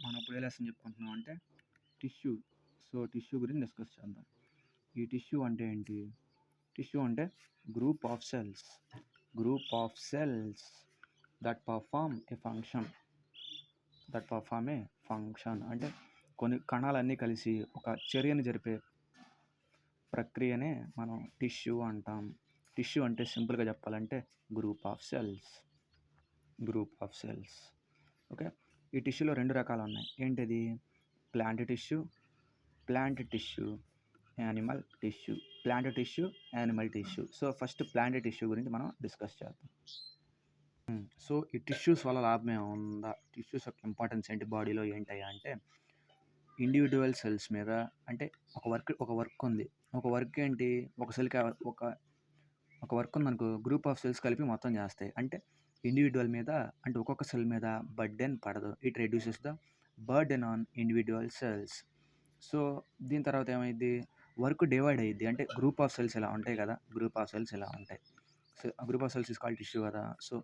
మనం ఇప్పుడు ఏ లెసన్ చెప్పుకుంటున్నాం అంటే టిష్యూ. సో, టిష్యూ గురించి డిస్కస్ చేద్దాం. ఈ టిష్యూ అంటే ఏంటి? టిష్యూ అంటే group of cells. Group of cells that perform A function. అంటే కొన్ని కణాలన్నీ కలిసి ఒక చర్యను జరిపే ప్రక్రియనే మనం టిష్యూ అంటాం. టిష్యూ అంటే సింపుల్గా చెప్పాలంటే గ్రూప్ ఆఫ్ సెల్స్. ఓకే. ఈ టిష్యూలో 2 రకాలు ఉన్నాయి. ఏంటిది? Plant tissue, animal tissue. Animal tissue. So, first plant tissue గురించి మనం డిస్కస్ చేద్దాం. సో, ఈ టిష్యూస్ వల్ల లాభం ఏమైనా ఉందా? టిష్యూస్ యొక్క ఇంపార్టెన్స్ ఏంటి బాడీలో ఏంటయ్యా అంటే, ఇండివిజువల్ సెల్స్ మీద అంటే ఒక వర్క్ ఉంది. ఒక వర్క్ ఏంటి? ఒక సెల్‌కి ఒక వర్క్ ఉందనుకో, గ్రూప్ ఆఫ్ సెల్స్ కలిపి మొత్తం చేస్తాయి. అంటే ఇండివిడ్యువల్ మీద అంటే ఒక్కొక్క సెల్ మీద బర్డెన్ పడదు. It reduces the burden on individual cells. So, దీని తర్వాత ఏమైద్ది? వర్క్ డివైడ్ అయ్యిద్ది. అంటే గ్రూప్ ఆఫ్ సెల్స్ ఇలా ఉంటాయి కదా! గ్రూప్ ఆఫ్ సెల్స్ ఇలా ఉంటాయి. So, group of cells is called tissue కదా! సో,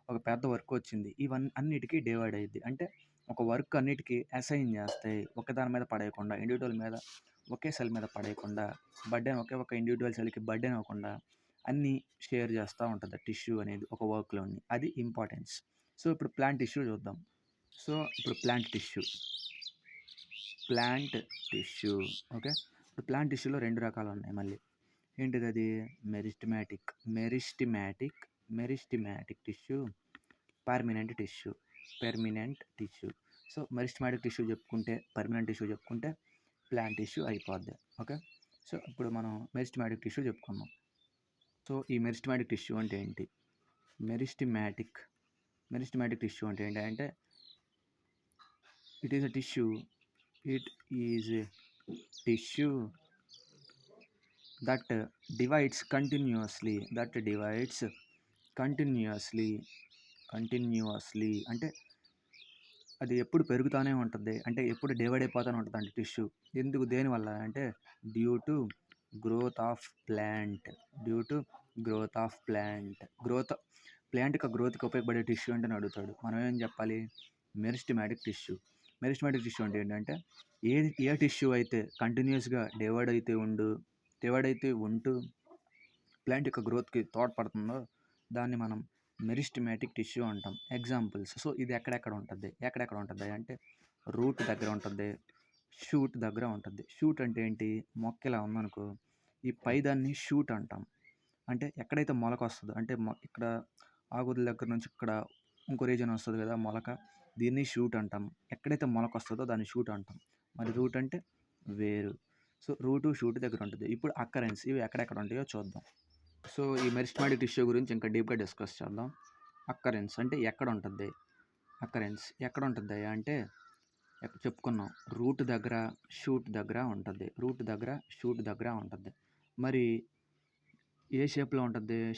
ఒక పెద్ద వర్క్ వచ్చింది. అన్నిటికి డివైడ్ అయ్యిద్ది. అంటే ఒక వర్క్ అన్నిటికి అసైన్ చేస్తాయి. ఒకదాని మీద పడేయకుండా, ఇండివిడ్యువల్ మీద ఒకే సెల్ మీద పడేయకుండా, బర్డెన్ ఒకే ఒక ఇండివిడ్యువల్ సెల్‌కి బర్డెన్ అవ్వకుండా అన్నీ షేర్ చేస్తూ ఉంటుంది టిష్యూ అనేది ఒక వర్క్‌లోని. అది ఇంపార్టెన్స్. సో, ఇప్పుడు ప్లాంట్ టిష్యూ చూద్దాం. సో, ఇప్పుడు ప్లాంట్ టిష్యూ. ఓకే. ఇప్పుడు ప్లాంట్ టిష్యూలో 2 రకాలు ఉన్నాయి మళ్ళీ. ఏంటిదది? Meristematic tissue, permanent tissue. So, meristematic tissue చెప్పుకుంటే, పర్మనెంట్ టిష్యూ చెప్పుకుంటే ప్లాంట్ టిష్యూ అయిపోద్ది. ఓకే. సో, ఇప్పుడు మనం మెరిస్టెమాటిక్ టిష్యూ చెప్పుకుందాం. సో, ఈ మెరిస్టెమాటిక్ టిష్యూ అంటే ఏంటి? మెరిస్టెమాటిక్ టిష్యూ అంటే ఏంటంటే it is a tissue that divides continuously అంటే అది ఎప్పుడు పెరుగుతూనే ఉంటుంది. అంటే ఎప్పుడు డివైడ్ అయిపోతూనే ఉంటుంది అంటే టిష్యూ. దేనివల్ల అంటే due to growth of plant. Plant గ్రోత్‌కి ఉపయోగపడే టిష్యూ అంటే అని అడుగుతాడు. మనం ఏం చెప్పాలి? మెరిస్టెమాటిక్ టిష్యూ అంటే ఏంటంటే ఏ టిష్యూ అయితే కంటిన్యూస్‌గా డివైడ్ అయితే ఉంటూ ప్లాంట్ యొక్క గ్రోత్‌కి తోడ్పడుతుందో దాన్ని మనం మెరిస్టెమాటిక్ టిష్యూ అంటాం. ఎగ్జాంపుల్స్. సో, ఇది ఎక్కడెక్కడ ఉంటది అంటే రూట్ దగ్గర ఉంటది. షూట్ దగ్గర ఉంటది. షూట్ అంటే ఏంటి? మొక్క ఇలా ఉందనుకో, ఈ పైదాన్ని షూట్ అంటాం. అంటే ఎక్కడైతే మొలకొస్తదో అంటే ఇక్కడ ఆకుల దగ్గర నుంచి ఇక్కడ ఇంకో రీజన్ వస్తది కదా మొలక. దీన్ని షూట్ అంటాం. ఎక్కడైతే మొలకొస్తదో దాన్ని షూట్ అంటాం. మరి రూట్ అంటే వేరు. సో, రూటు, షూట్ దగ్గర ఉంటుంది. ఇప్పుడు అక్కరెన్స్ ఇవి ఎక్కడెక్కడ ఉంటాయో చూద్దాం. సో, ఈ మెరిస్టెమాటిక్ టిష్యూ గురించి ఇంకా డీప్‌గా డిస్కస్ చేద్దాం. అక్కరెన్స్ అంటే ఎక్కడ ఉంటది? అంటే చెప్పుకున్నాం. రూట్ దగ్గర, షూట్ దగ్గర ఉంటది. మరి ఏ షేప్‌లో ఉంటది?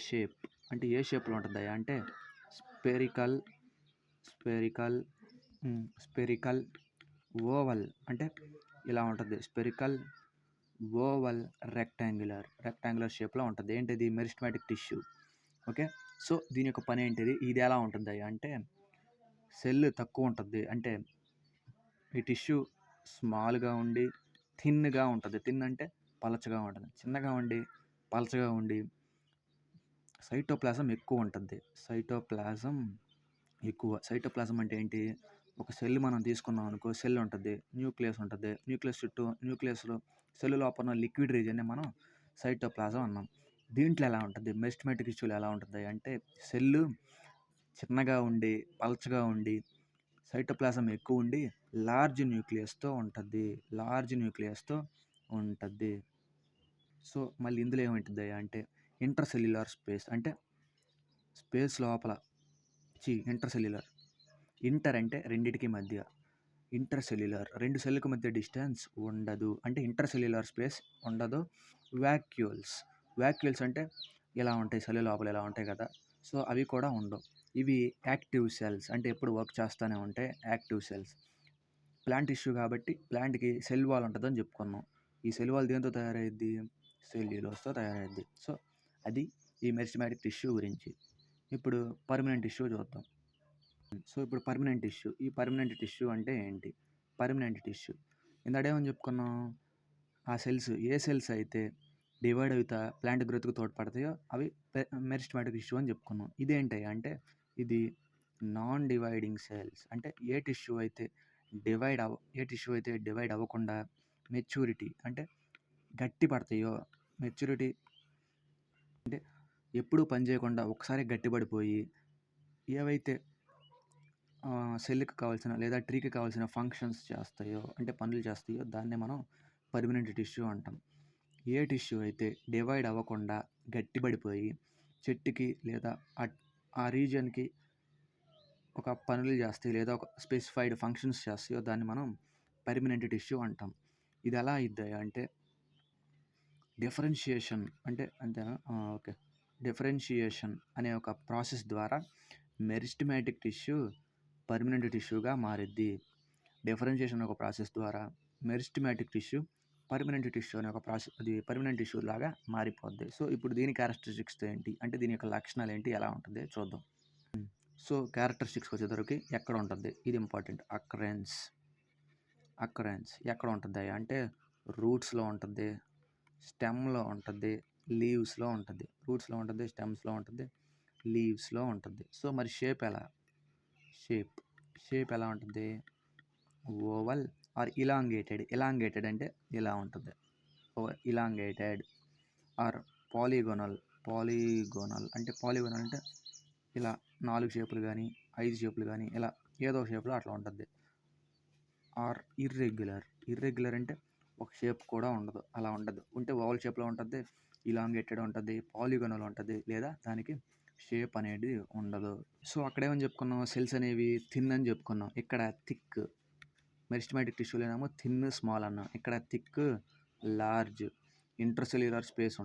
అంటే ఏ షేప్‌లో ఉంటదయ్యా అంటే స్పెరికల్, ఓవల్ అంటే ఇలా ఉంటది. స్పెరికల్, ఓవల్, రెక్టాంగులర్ షేప్‌లో ఉంటది. ఏంటిది? Meristematic tissue. ఓకే. సో, దీని యొక్క పని ఏంటిది? ఇది ఎలా ఉంటదయ్యా అంటే సెల్ తక్కువ ఉంటది. అంటే ఈ టిష్యూ స్మాల్‌గా ఉండి థిన్‌గా ఉంటది. థిన్ అంటే పలచగా ఉంటది. చిన్నగా ఉండి పలచగా ఉండి సైటోప్లాజం ఎక్కువ ఉంటది. సైటోప్లాజం అంటే ఏంటి? ఒక సెల్ మనం తీసుకున్నాం అనుకో, సెల్ ఉంటది. న్యూక్లియస్ ఉంటది. న్యూక్లియస్‌లో సెల్ లోపల లిక్విడ్ రీజియన్‌ని మనం సైటోప్లాజం అన్నాం. దీంట్లో ఎలా ఉంటది? మెరిస్టెమాటిక్ టిష్యూలో ఎలా ఉంటది అంటే సెల్లు చిన్నగా ఉండి, పలచగా ఉండి, సైటోప్లాజం ఎక్కువ ఉండి లార్జ్ న్యూక్లియస్‌తో ఉంటది. సో, మళ్ళీ ఇందులో ఏముంటదయ్యా అంటే ఇంట్రాసెల్యులర్ స్పేస్ అంటే స్పేస్ లోపల ఇంటర్ అంటే రెండిటికి మధ్య. ఇంటర్సెల్యులర్ 2 సెల్‌కి మధ్య డిస్టెన్స్ ఉండదు. అంటే ఇంటర్సెల్యులర్ స్పేస్ ఉండదు. వాక్యూల్స్ అంటే ఇలా ఉంటాయి. సెల్ లోపల ఇలా ఉంటాయి కదా! సో, అవి కూడా ఉండవు. ఇవి యాక్టివ్ సెల్స్ అంటే ఎప్పుడు వర్క్ చేస్తూనే ఉంటాయి. Active cells. ప్లాంట్ టిష్యూ కాబట్టి ప్లాంట్‌కి సెల్ వాల్ ఉంటదని చెప్పుకున్నాం. ఈ సెల్ వాల్ దేనితో తయారయ్యిద్ది? సెల్యులోజ్‌తో తయారయ్యిద్ది. సో, అది ఈ మెరిస్టెమాటిక్ టిష్యూ గురించి. ఇప్పుడు పర్మనెంట్ టిష్యూ చూద్దాం. సో, ఇప్పుడు పర్మనెంట్ టిష్యూ. ఈ పర్మనెంట్ టిష్యూ అంటే ఏంటి? Permanent tissue. ఇందాడేమని చెప్పుకున్నాం, ఆ సెల్స్ ఏ సెల్స్ అయితే డివైడ్ అవుతా ప్లాంట్ గ్రోత్కి తోడ్పడతాయో అవి మెరిస్టమాటిక్ టిష్యూ అని చెప్పుకున్నాం. ఇదేంటి అంటే ఇది నాన్ డివైడింగ్ సెల్స్. అంటే ఏ టిష్యూ అయితే డివైడ్ అవ్వకుండా మెచ్యూరిటీ అంటే గట్టి పడతాయో, మెచ్యూరిటీ అంటే ఎప్పుడూ పని చేయకుండా ఒకసారి గట్టిపడిపోయి ఏవైతే సెల్కి కావాల్సిన లేదా ట్రీకి కావాల్సిన ఫంక్షన్స్ చేస్తాయో అంటే పనులు చేస్తాయో దాన్నే మనం పర్మనెంట్ టిష్యూ అంటాం. ఏ టిష్యూ అయితే డివైడ్ అవ్వకుండా గట్టిపడిపోయి చెట్టుకి లేదా ఆ రీజియన్కి ఒక పనులు చేస్తాయి లేదా ఒక స్పెసిఫైడ్ ఫంక్షన్స్ చేస్తాయో దాన్ని మనం పర్మనెంట్ టిష్యూ అంటాం. ఇది ఎలా అవుతాయి అంటే డిఫరెన్షియేషన్ అంటే అంతేనా ఓకే డిఫరెన్షియేషన్ అనే ఒక ప్రాసెస్ ద్వారా మెరిస్టమాటిక్ టిష్యూ పర్మనెంట్ టిష్యూగా మారిద్ది. డిఫరెన్షియేషన్ ఒక ప్రాసెస్ ద్వారా మెరిస్టమాటిక్ టిష్యూ పర్మనెంట్ టిష్యూ అనే ఒక ప్రాసెస్, అది పర్మనెంట్ టిష్యూ లాగా మారిపోద్ది. సో ఇప్పుడు దీని క్యారెక్టరిస్టిక్స్ ఏంటి అంటే దీని యొక్క లక్షణాలు ఏంటి, ఎలా ఉంటుంది చూద్దాం. సో క్యారెక్టరిస్టిక్స్ వచ్చేసరికి ఎక్కడ ఉంటుంది, ఇది ఇంపార్టెంట్. అక్కరెన్స్ ఎక్కడ ఉంటుంది అంటే రూట్స్లో ఉంటుంది, స్టెమ్లో ఉంటుంది, లీవ్స్లో ఉంటుంది. రూట్స్లో ఉంటుంది, స్టెమ్స్లో ఉంటుంది, లీవ్స్లో ఉంటుంది. సో మరి షేప్ ఎలా ఉంటుంది, ఓవల్ ఆర్ ఇలాంగేటెడ్ అంటే ఇలా ఉంటుంది, ఇలాంగేటెడ్ ఆర్ పాలిగోనల్ అంటే ఇలా 4 షేపులు కానీ 5 షేపులు కానీ ఇలా ఏదో షేప్లో అట్లా ఉంటుంది. ఆర్ ఇర్రెగ్యులర్ అంటే ఒక షేప్ కూడా ఉండదు, అలా ఉండదు. ఉంటే ఓవల్ షేప్లో ఉంటుంది, ఇలాంగేటెడ్ ఉంటుంది, పాలిగోనల్ ఉంటుంది, లేదా దానికి షేప్ అనేది ఉండదు. సో అక్కడేమని చెప్పుకున్నాం, సెల్స్ అనేవి థిన్ అని చెప్పుకున్నాం. ఇక్కడ థిక్, మెరిస్టమాటిక్ టిష్యూలోనేమో థిన్ స్మాల్ అన్నాం. ఇక్కడ థిక్ లార్జ్, ఇంటర్సెల్యులర్ స్పేస్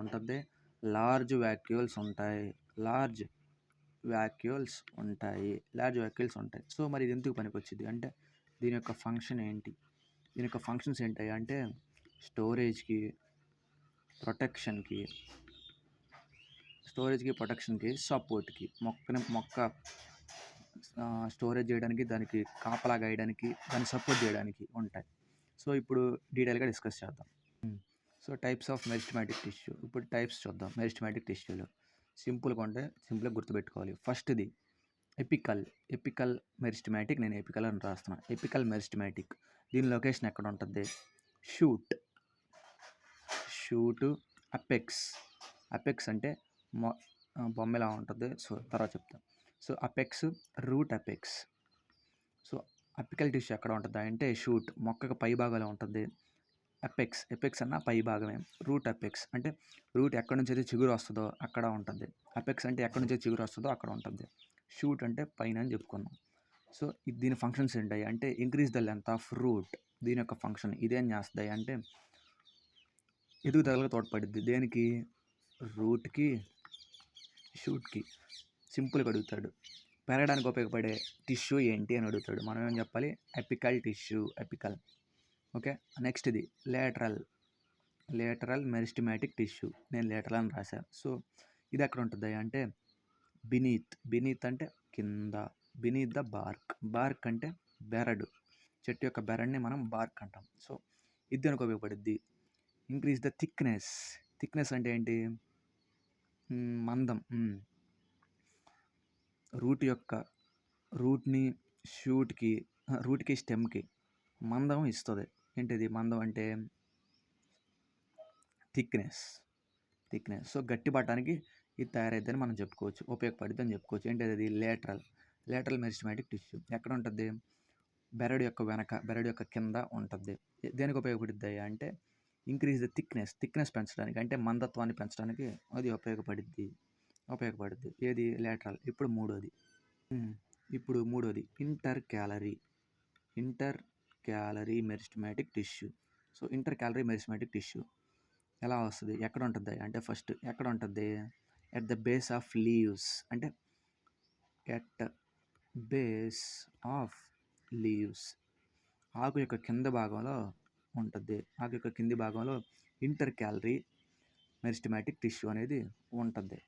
ఉంటుంది, లార్జ్ వ్యాక్యూల్స్ ఉంటాయి. సో మరి ఇది ఎందుకు పనికొచ్చింది అంటే దీని యొక్క ఫంక్షన్ ఏంటి, దీని యొక్క ఫంక్షన్స్ ఏంటి అంటే స్టోరేజ్కి, ప్రొటెక్షన్కి, సపోర్ట్కి, మొక్క స్టోరేజ్ చేయడానికి, దానికి కాపలా గాయడానికి, దాన్ని సపోర్ట్ చేయడానికి ఉంటాయి. సో ఇప్పుడు డీటెయిల్గా డిస్కస్ చేద్దాం. So types of meristematic tissue. ఇప్పుడు టైప్స్ చూద్దాం మెరిస్టమాటిక్ టిష్యూలో. సింపుల్గా గుర్తుపెట్టుకోవాలి. ఫస్ట్ది ఎపికల్ మెరిస్టమాటిక్. నేను ఎపికల్ అని రాస్తున్నాను. ఎపికల్ మెరిస్టమాటిక్ దీని లొకేషన్ ఎక్కడ ఉంటుంది, షూట్, అపెక్స్ అంటే బొమ్మెలా ఉంటుంది. సో తర్వాత చెప్తాను. So apex, root apex. So apical tissue ఎక్కడ ఉంటుంది అంటే షూట్, మొక్కకు పై భాగంలో ఉంటుంది. ఎపెక్స్ అన్న పై భాగమే. రూట్ అపెక్స్ అంటే రూట్ ఎక్కడి నుంచి అయితే చిగురు వస్తుందో అక్కడ ఉంటుంది. అపెక్స్ అంటే ఎక్కడి నుంచి చిగురు వస్తుందో అక్కడ ఉంటుంది. షూట్ అంటే పైన అని చెప్పుకున్నాం. సో దీని ఫంక్షన్స్ ఏంటాయి అంటే increase the length of root. దీని యొక్క ఫంక్షన్ ఇదేం చేస్తుంది అంటే ఎదుగుదలకు తోడ్పడుద్ది. దేనికి, రూట్కి, షూట్కి. సింపుల్గా అడుగుతాడు, పెరగడానికి ఉపయోగపడే టిష్యూ ఏంటి అని అడుగుతాడు. మనం ఏం చెప్పాలి, ఎపికల్ టిష్యూ. ఓకే. నెక్స్ట్ ఇది లేటరల్ మెరిస్టమాటిక్ టిష్యూ. నేను లేటరల్ అని రాశాను. సో ఇది ఎక్కడ ఉంటుంది అంటే బినీత్ అంటే కింద, బినీత్ ద బార్క్ అంటే బెరడు, చెట్టు యొక్క బెరడ్ని మనం బార్క్ అంటాం. సో ఇది దేనికి ఉపయోగపడుద్ది, ఇంక్రీజ్ ద థిక్నెస్ అంటే ఏంటి, మందం. రూట్ని రూట్కి స్టెమ్కి మందం ఇస్తుంది. ఏంటిది మందం అంటే థిక్నెస్. సో గట్టి పట్టడానికి ఇది తయారైద్దని మనం చెప్పుకోవచ్చు, ఉపయోగపడుద్ది అని చెప్పుకోవచ్చు. ఏంటి అది, లేటరల్ మెరిస్టమాటిక్ టిష్యూ. ఎక్కడ ఉంటుంది, బెరడు యొక్క వెనక, బెరడు యొక్క కింద ఉంటుంది. దేనికి ఉపయోగపడుద్ది అంటే ఇంక్రీజ్ ద థిక్నెస్ పెంచడానికి, అంటే మందత్వాన్ని పెంచడానికి అది ఉపయోగపడుద్ది. ఏది, లేటరల్. ఇప్పుడు మూడోది inter calorie meristematic tissue. So inter calorie meristematic tissue ఎలా వస్తుంది, ఎక్కడ ఉంటుంది అంటే ఫస్ట్ ఎక్కడ ఉంటుంది, at the base of leaves. అంటే ఆకు యొక్క కింద భాగంలో ఉంటుంది. ఆకు యొక్క కింది భాగంలో ఇంటర్ క్యాలరీ మెరిస్టమాటిక్ టిష్యూ అనేది ఉంటుంది.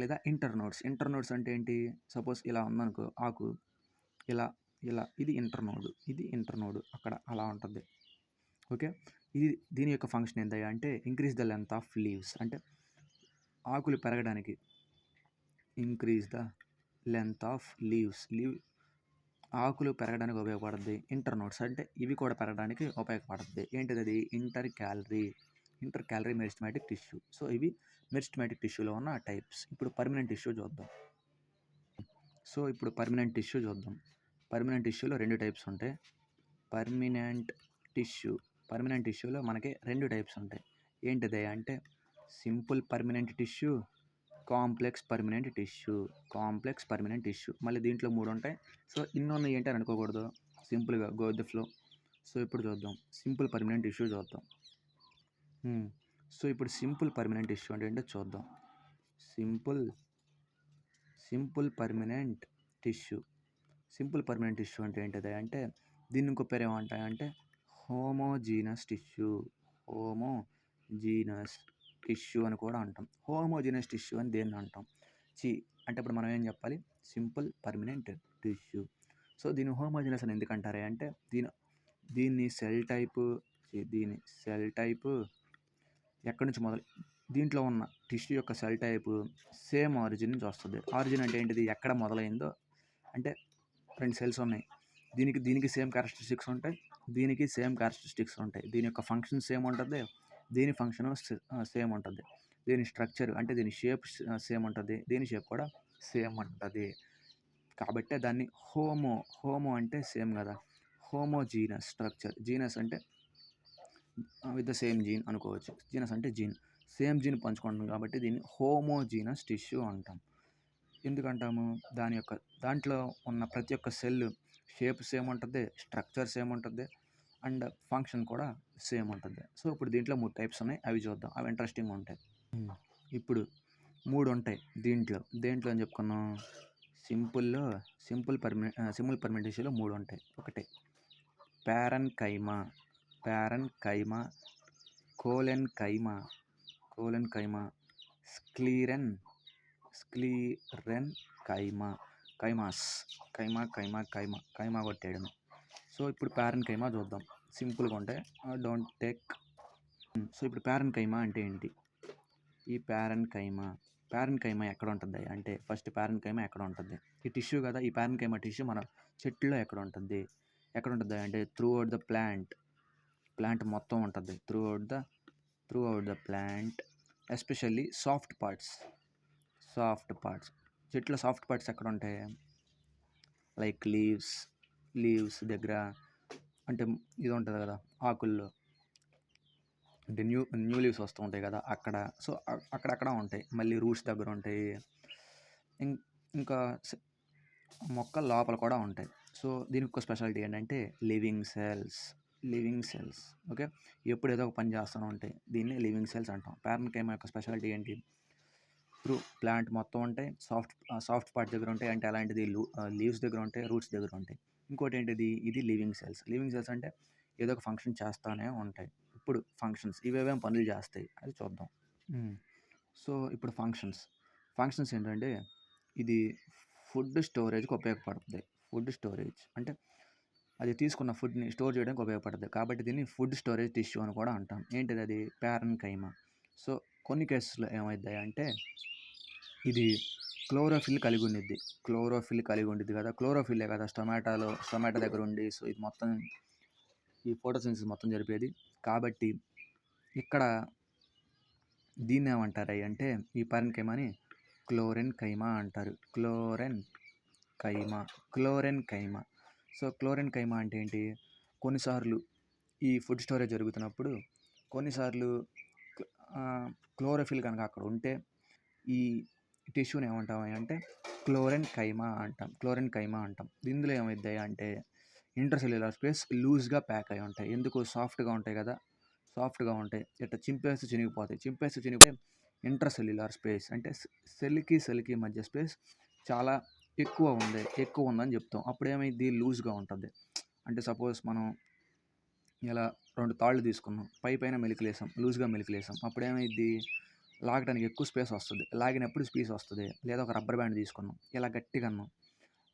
లేదా ఇంటర్నోడ్స్ అంటే ఏంటి, సపోజ్ ఇలా ఉందనుకో, ఆకు ఇలా ఇలా ఇది ఇంటర్నోడ్, ఇది ఇంటర్నోడ్ అక్కడ అలా ఉంటుంది. ఓకే. ఇది దీని యొక్క ఫంక్షన్ ఏంటయ్యా అంటే increase the length of leaves, అంటే ఆకులు పెరగడానికి increase the length of leave ఆకులు పెరగడానికి ఉపయోగపడుద్ది. ఇంటర్నోడ్స్ అంటే ఇవి కూడా పెరగడానికి ఉపయోగపడుద్ది. ఏంటిది అది? Inter calorie meristematic tissue. So ఇవి మెరిస్టమాటిక్ టిష్యూలో ఉన్న టైప్స్. ఇప్పుడు పర్మనెంట్ టిష్యూ చూద్దాం. పర్మనెంట్ టిష్యూలో 2 టైప్స్ ఉంటాయి. పర్మనెంట్ టిష్యూలో మనకి 2 టైప్స్ ఉంటాయి. ఏంటిది అంటే simple permanent tissue, complex permanent tissue. మళ్ళీ దీంట్లో 3 ఉంటాయి. సో ఇన్ని ఉన్నాయి ఏంటి అని అనుకోకూడదు, సింపుల్గా go with the flow. So ఇప్పుడు చూద్దాం సింపుల్ పర్మనెంట్ టిష్యూ చూద్దాం. సో ఇప్పుడు సింపుల్ పర్మనెంట్ టిష్యూ అంటే ఏంటో చూద్దాం. సింపుల్ పర్మనెంట్ టిష్యూ అంటే ఏంటిది అంటే దీన్ని ఇంకో పేరు ఏమంటాయంటే హోమోజీనస్ టిష్యూ అని కూడా అంటాం. హోమోజీనస్ టిష్యూ అని దేన్ని అంటాం? అంటే ఇప్పుడు మనం ఏం చెప్పాలి? Simple permanent tissue. సో దీన్ని హోమోజీనస్ అని ఎందుకు అంటారు అంటే దీని సెల్ టైపు ఎక్కడి నుంచి దీంట్లో ఉన్న టిష్యూ యొక్క సెల్ టైపు సేమ్ ఆరిజిన్ నుంచి వస్తుంది. ఆరిజిన్ అంటే ఏంటిది? ఎక్కడ మొదలైందో, అంటే 2 సెల్స్ ఉన్నాయి, దీనికి సేమ్ క్యారెక్టరిస్టిక్స్ ఉంటాయి, దీనికి సేమ్ క్యారెక్టరిస్టిక్స్ ఉంటాయి. దీని యొక్క ఫంక్షన్ సేమ్ ఉంటుంది, దీని ఫంక్షన్ సేమ్ ఉంటుంది. దీని స్ట్రక్చర్ అంటే దీని షేప్ సేమ్ ఉంటుంది, దీని షేప్ కూడా సేమ్ ఉంటుంది. కాబట్టి దాన్ని హోమో అంటే సేమ్ కదా, హోమోజీనస్ స్ట్రక్చర్. జీనస్ అంటే విత్ ద సేమ్ జీన్ అనుకోవచ్చు. జీనస్ అంటే జీన్, సేమ్ జీన్ పంచుకుంటాం కాబట్టి దీన్ని హోమోజీనస్ టిష్యూ అంటాం. ఎందుకంటాము? దాంట్లో ఉన్న ప్రతి ఒక్క సెల్ షేప్ సేమ్ ఉంటుంది, స్ట్రక్చర్ సేమ్ ఉంటుంది, అండ్ ఫంక్షన్ కూడా సేమ్ ఉంటుంది. సో ఇప్పుడు దీంట్లో 3 టైప్స్ ఉన్నాయి, అవి చూద్దాం. అవి ఇంట్రెస్టింగ్ ఉంటాయి. ఇప్పుడు 3 ఉంటాయి దేంట్లో అని చెప్పుకున్నాం? సింపుల్ పర్మనెంట్ టిష్యూలో 3 ఉంటాయి. ఒకటి ప్యారన్ కైమా, కోలెన్ కైమా, స్క్లీరెన్ కైమా కొట్టేయడం. సో ఇప్పుడు ప్యారన్ కైమా చూద్దాం. సింపుల్గా ఉంటాయి, డోంట్ టేక్. సో ఇప్పుడు ప్యారన్ కైమా అంటే ఏంటి? ఈ ప్యారన్ కైమా ఎక్కడ ఉంటుంది అంటే ఫస్ట్ ప్యారన్ కైమా ఎక్కడ ఉంటుంది? ఈ టిష్యూ కదా, ఈ ప్యారన్ కైమా టిష్యూ మన చెట్టులో ఎక్కడ ఉంటుంది అంటే త్రూ అవుట్ ద ప్లాంట్ మొత్తం ఉంటుంది. Throughout the plant, especially soft parts. చెట్లో సాఫ్ట్ పార్ట్స్ ఎక్కడ ఉంటాయి? లైక్ లీవ్స్ దగ్గర, అంటే ఇది ఉంటుంది కదా ఆకుల్లో, అంటే న్యూ లీవ్స్ వస్తూ ఉంటాయి కదా అక్కడ. సో అక్కడక్కడ ఉంటాయి. మళ్ళీ రూట్స్ దగ్గర ఉంటాయి, ఇంకా మొక్క లోపల కూడా ఉంటాయి. సో దీనికి ఒక స్పెషాలిటీ ఏంటంటే లివింగ్ సెల్స్. ఓకే, ఎప్పుడు ఏదో ఒక పని చేస్తూనే ఉంటాయి, దీన్ని లివింగ్ సెల్స్ అంటాం. ప్యారన్ కైమా యొక్క స్పెషాలిటీ ఏంటి? త్రూ ప్లాంట్ మొత్తం ఉంటాయి, సాఫ్ట్ పార్ట్ దగ్గర ఉంటాయి, అంటే అలాంటిది లీవ్స్ దగ్గర ఉంటాయి, రూట్స్ దగ్గర ఉంటాయి. ఇంకోటి ఏంటిది? ఇది లివింగ్ సెల్స్ అంటే ఏదో ఒక ఫంక్షన్ చేస్తూనే ఉంటాయి. ఇప్పుడు ఫంక్షన్స్ ఇవేమేం పనులు చేస్తాయి అది చూద్దాం. సో ఇప్పుడు ఫంక్షన్స్ ఏంటంటే ఇది ఫుడ్ స్టోరేజ్కి ఉపయోగపడుతుంది. అంటే అది తీసుకున్న ఫుడ్ని స్టోర్ చేయడానికి ఉపయోగపడుతుంది, కాబట్టి దీన్ని ఫుడ్ స్టోరేజ్ టిష్యూ అని కూడా అంటాం. ఏంటిది అది? ప్యారన్ కైమా. సో కొన్ని కేసెస్లో ఏమవుతాయి అంటే ఇది క్లోరోఫిల్ కలిగి ఉండిద్ది కదా, క్లోరోఫిల్లే కదా టొమాటో దగ్గర ఉండి, సో ఇది మొత్తం ఈ ఫోటోసింథసిస్ మొత్తం జరిపేది. కాబట్టి ఇక్కడ దీన్ని ఏమంటారు అంటే ఈ ప్యారన్ కైమాని క్లోరెన్ కైమా అంటారు. సో క్లోరెన్ కైమా అంటే ఏంటి? కొన్నిసార్లు ఈ ఫుడ్ స్టోరేజ్ జరుగుతున్నప్పుడు కొన్నిసార్లు క్లోరోఫిల్ కనుక అక్కడ ఉంటే ఈ టిష్యూని ఏమంటాం అంటే క్లోరెన్ కైమా అంటాం. దీనిలో ఏమవుతాయి అంటే ఇంటర్సెల్యులర్ స్పేస్ లూజ్గా ప్యాక్ అయి ఉంటాయి. ఎందుకు? సాఫ్ట్గా ఉంటాయి కదా, ఇట్లా చింపేస్తే చినిగిపోతే ఇంటర్సెల్యులర్ స్పేస్ అంటే సెల్కి మధ్య స్పేస్ చాలా ఎక్కువ ఉందని చెప్తాం. అప్పుడు ఏమైంది? లూజ్గా ఉంటుంది. అంటే సపోజ్ మనం ఇలా 2 తాళ్ళు తీసుకున్నాం, పైన మెలికలేసాం, లూజ్గా మెలికలేసాం, అప్పుడు ఏమైంది? లాగడానికి ఎక్కువ స్పేస్ వస్తుంది, లాగినప్పుడు స్పేస్ వస్తుంది. లేదా ఒక రబ్బర్ బ్యాండ్ తీసుకున్నాం, ఇలా గట్టిగా అన్నాం,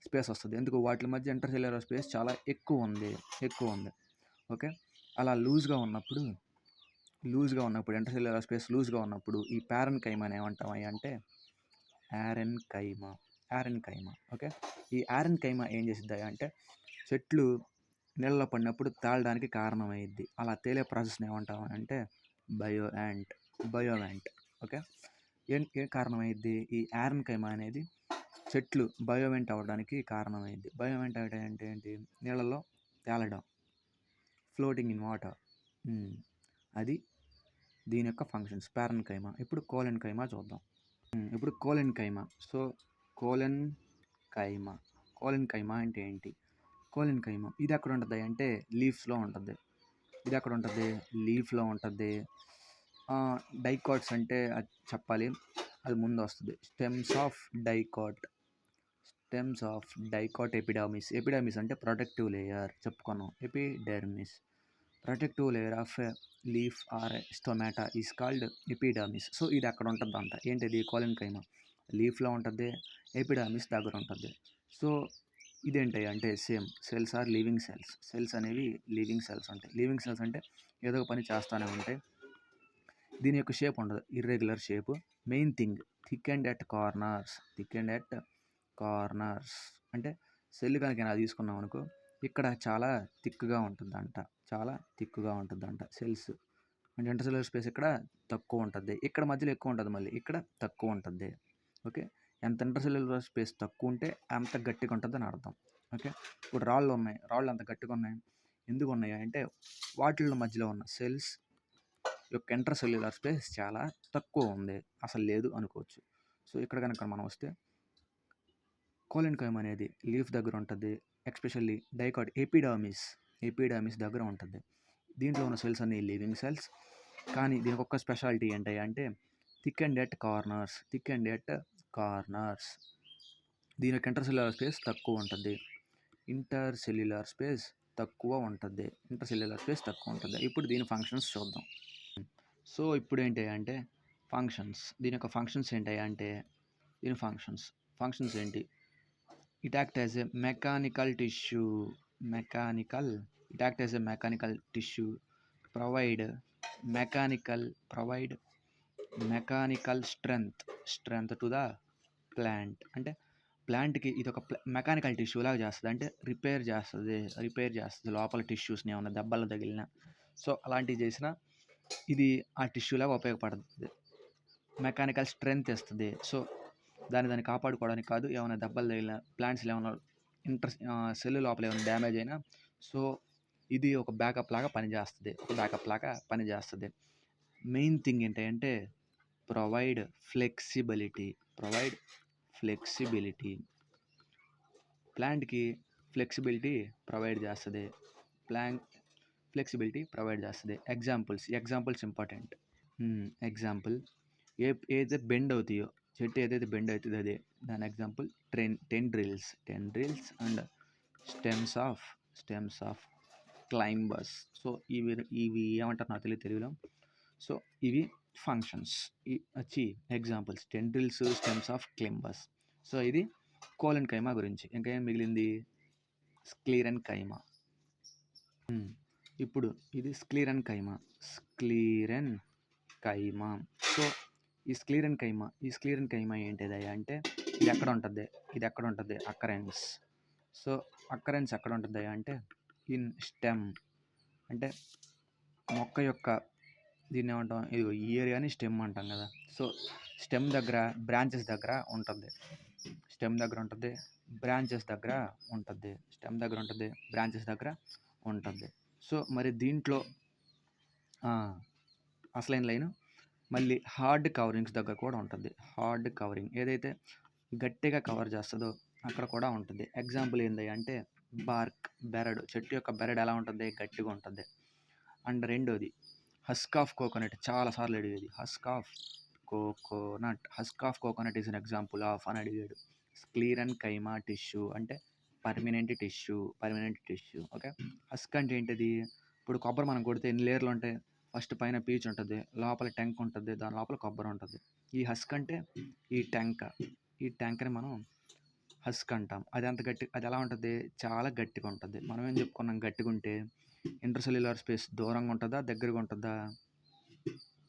స్పేస్ వస్తుంది. ఎందుకు వాటి మధ్య ఇంటర్సెల్యులర్ స్పేస్ చాలా ఎక్కువ ఉంది. ఓకే. అలా లూజ్గా ఉన్నప్పుడు ఇంటర్సెల్యులర్ స్పేస్ లూజ్గా ఉన్నప్పుడు ఈ ప్యారెన్కైమాని ఏమంటామయ్యా అంటే యారెన్కైమా. ఓకే. ఈ యారెన్కైమా ఏం చేసిద్దాయా అంటే చెట్లు నీళ్ళలో పడినప్పుడు తేలడానికి కారణమైద్ది. అలా తేలే ప్రాసెస్ని ఏమంటాం అంటే బయోయాంట్. ఓకే. ఏ కారణమైద్ది? ఈ యారెన్కైమా అనేది చెట్లు బయోవెంట్ అవ్వడానికి కారణమైంది. బయోవెంట్ అవ్వడం అంటే ఏంటి? నీళ్ళలో తేలడం, ఫ్లోటింగ్ ఇన్ వాటర్. అది దీని యొక్క ఫంక్షన్స్ ప్యారెన్కైమా. ఇప్పుడు కోలెన్కైమా చూద్దాం. ఇప్పుడు కోలెన్కైమా. సో కోలెన్కైమా అంటే ఏంటి? కోలెన్కైమా ఇది ఎక్కడ ఉంటుంది అంటే లీవ్స్లో ఉంటుంది. ఇది ఎక్కడ ఉంటుంది? లీఫ్లో ఉంటుంది. డైకాట్స్ అంటే అది చెప్పాలి, అది ముందు వస్తుంది. స్టెమ్స్ ఆఫ్ డైకాట్ ఎపిడర్మిస్ అంటే ప్రొటెక్టివ్ లేయర్ చెప్పుకున్నాం. Epidermis protective layer of leaf or stomata is called epidermis. So ఇది అక్కడ ఉంటుంది అంట. ఏంటిది? కోలెన్కైమా లీఫ్లో ఉంటుంది, ఎపిడర్మిస్ దగ్గర ఉంటుంది. సో ఇదేంటి అంటే same cells are living cells అనేవి లివింగ్ సెల్స్ ఉంటాయి. లివింగ్ సెల్స్ అంటే ఏదో ఒక పని చేస్తూనే ఉంటాయి. దీని యొక్క షేప్ ఉండదు, irregular shape. Main thing thick and at corners అంటే సెల్ కనుక ఇలా తీసుకున్నాం అనుకో, ఇక్కడ చాలా థిక్గా ఉంటుందంట. సెల్స్ అంటే ఇంటర్సెల్యులర్ స్పేస్ ఇక్కడ తక్కువ ఉంటుంది, ఇక్కడ మధ్యలో ఎక్కువ ఉంటుంది, మళ్ళీ ఇక్కడ తక్కువ ఉంటుంది. ఓకే. ఎంత ఇంటర్సెల్యులర్ స్పేస్ తక్కువ ఉంటే అంత గట్టిగా ఉంటుంది అని అర్థం. ఓకే. ఇప్పుడు రాళ్ళు అంత గట్టిగా ఉన్నాయి. ఎందుకు ఉన్నాయి అంటే వాటిల్లో మధ్యలో ఉన్న సెల్స్ యొక్క ఇంటర్సెల్యులర్ స్పేస్ చాలా తక్కువ ఉంది, అసలు లేదు అనుకోవచ్చు. సో ఇక్కడ కనుక మనం వస్తే కోలెన్కైమా అనేది లీఫ్ దగ్గర ఉంటుంది. ఎస్పెషల్లీ డైకాట్ ఎపిడర్మిస్ దగ్గర ఉంటుంది. దీంట్లో ఉన్న సెల్స్ అన్ని లివింగ్ సెల్స్. కానీ దీనికి ఒక్క స్పెషాలిటీ ఏంటి అంటే థిక్ అండ్ ఎట్ కార్నర్స్. దీని యొక్క ఇంటర్సెల్యులర్ స్పేస్ తక్కువ ఉంటుంది. ఇప్పుడు దీని ఫంక్షన్స్ చూద్దాం. సో ఇప్పుడు ఏంటి అంటే దీని యొక్క ఫంక్షన్స్ ఏంటి అంటే ఫంక్షన్స్ ఏంటి? It acts as a mechanical tissue, provide mechanical strength to the plant. అంటే ప్లాంట్కి ఇది ఒక మెకానికల్ టిష్యూ లాగా చేస్తుంది. అంటే రిపేర్ చేస్తుంది లోపల టిష్యూస్ని ఏమైనా దెబ్బలు తగిలిన. సో అలాంటివి చేసిన ఇది ఆ టిష్యూ లాగా ఉపయోగపడుతుంది. మెకానికల్ స్ట్రెంగ్త్ ఇస్తుంది. సో దాన్ని కాపాడుకోవడానికి కాదు, ఏమైనా దెబ్బలు తగిలిన ప్లాంట్స్లో ఏమైనా సెల్ లోపల ఏమైనా డ్యామేజ్ అయినా సో ఇది ఒక బ్యాకప్ లాగా పనిచేస్తుంది. మెయిన్ థింగ్ ఏంటంటే ప్రొవైడ్ ఫ్లెక్సిబిలిటీ. ప్లాంట్కి ఫ్లెక్సిబిలిటీ ప్రొవైడ్ చేస్తుంది. Examples important. ఎగ్జాంపుల్ ఏదైతే బెండ్ అవుతాయో, చెట్టు ఏదైతే బెండ్ అవుతుందో అదే దాని example tendrils and stems of climbers. So ఇవి ఏమంటారు నాకు తెలియదు తెలుగులో. సో ఇవి ఫంక్షన్స్ వచ్చి examples tendrils, stems of climbers. So ఇది కోలెన్కైమా గురించి. ఇంకా ఏం మిగిలింది? స్క్లీరెన్కైమా. ఇప్పుడు ఇది స్క్లీరెన్కైమా. సో ఈ స్క్లీరెన్కైమా ఏంటిది అంటే ఇది ఎక్కడ ఉంటుంది? అక్కరెన్స్. సో అక్కరెన్స్ ఎక్కడ ఉంటుంది అంటే ఇన్ స్టెమ్. అంటే మొక్క యొక్క దీన్ని ఏమంటాం? ఇది ఈ ఏరియాని స్టెమ్ అంటాం కదా. సో స్టెమ్ దగ్గర బ్రాంచెస్ దగ్గర ఉంటుంది. సో మరి దీంట్లో అసలైన లైన్ మళ్ళీ హార్డ్ కవరింగ్స్ దగ్గర కూడా ఉంటుంది. ఏదైతే గట్టిగా కవర్ చేస్తుందో అక్కడ కూడా ఉంటుంది. ఎగ్జాంపుల్ ఏంటి అంటే బెరడు. చెట్టు యొక్క బెరడు ఎలా ఉంటుంది? గట్టిగా ఉంటుంది. అండ్ రెండోది హస్క్ ఆఫ్ కోకోనట్. చాలాసార్లు అడిగేది husk of coconut is an example of అని అడిగాడు. స్క్లీరెన్కైమా టిష్యూ అంటే పర్మనెంట్ టిష్యూ. ఓకే. హస్క్ అంటే ఏంటిది? ఇప్పుడు కొబ్బరి మనం కొడితే ఎన్ని లేయర్లు ఉంటాయి? ఫస్ట్ పైన పీచు ఉంటుంది, లోపల టెంక్ ఉంటుంది, దాని లోపల కొబ్బరి ఉంటుంది. ఈ హస్క్ అంటే ఈ ట్యాంక్ని మనం హస్క్ అంటాం. అది ఎలా ఉంటది? చాలా గట్టిగా ఉంటది. మనం ఏం చెప్పుకున్నాం గట్టిగుంటే ఇంట్రాసెల్యులర్ స్పేస్ దూరంగా ఉంటదా? దగ్గరగా ఉంటదా?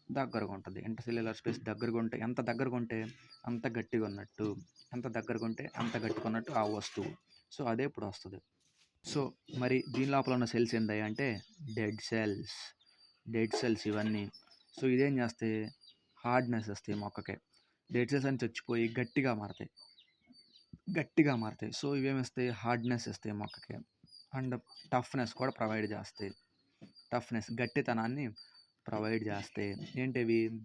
దగ్గరగా ఉంటది. ఇంటర్సెల్యులర్ స్పేస్ దగ్గరగుంటే ఎంత దగ్గరగుంటే అంత గట్టిగున్నట్టు. ఎంత దగ్గరగుంటే అంత గట్టిగున్నట్టు ఆ వస్తువు. సో, అదే ఇప్పుడు వస్తది. సో, మరి దీని లోపల ఉన్న సెల్స్ ఏందయ్య డెడ్ సెల్స్. డెడ్ సెల్స్ ఇవన్నీ. సో, ఇదేం చేస్తాయి? హార్డ్‌నెస్ ఇస్తాయి మొక్కకి. డెడ్ సెల్స్ అన్నీ చచ్చిపోయి గట్టిగా మారతాయి. సో, ఇవేమిస్తాయి? హార్డ్‌నెస్ ఇస్తాయి మొక్కకి. అండ్ టఫ్‌నెస్ కూడా ప్రొవైడ్ చేస్తాయి. గట్టితనాన్ని ప్రొవైడ్ చేస్తాయి. ఏంటివి?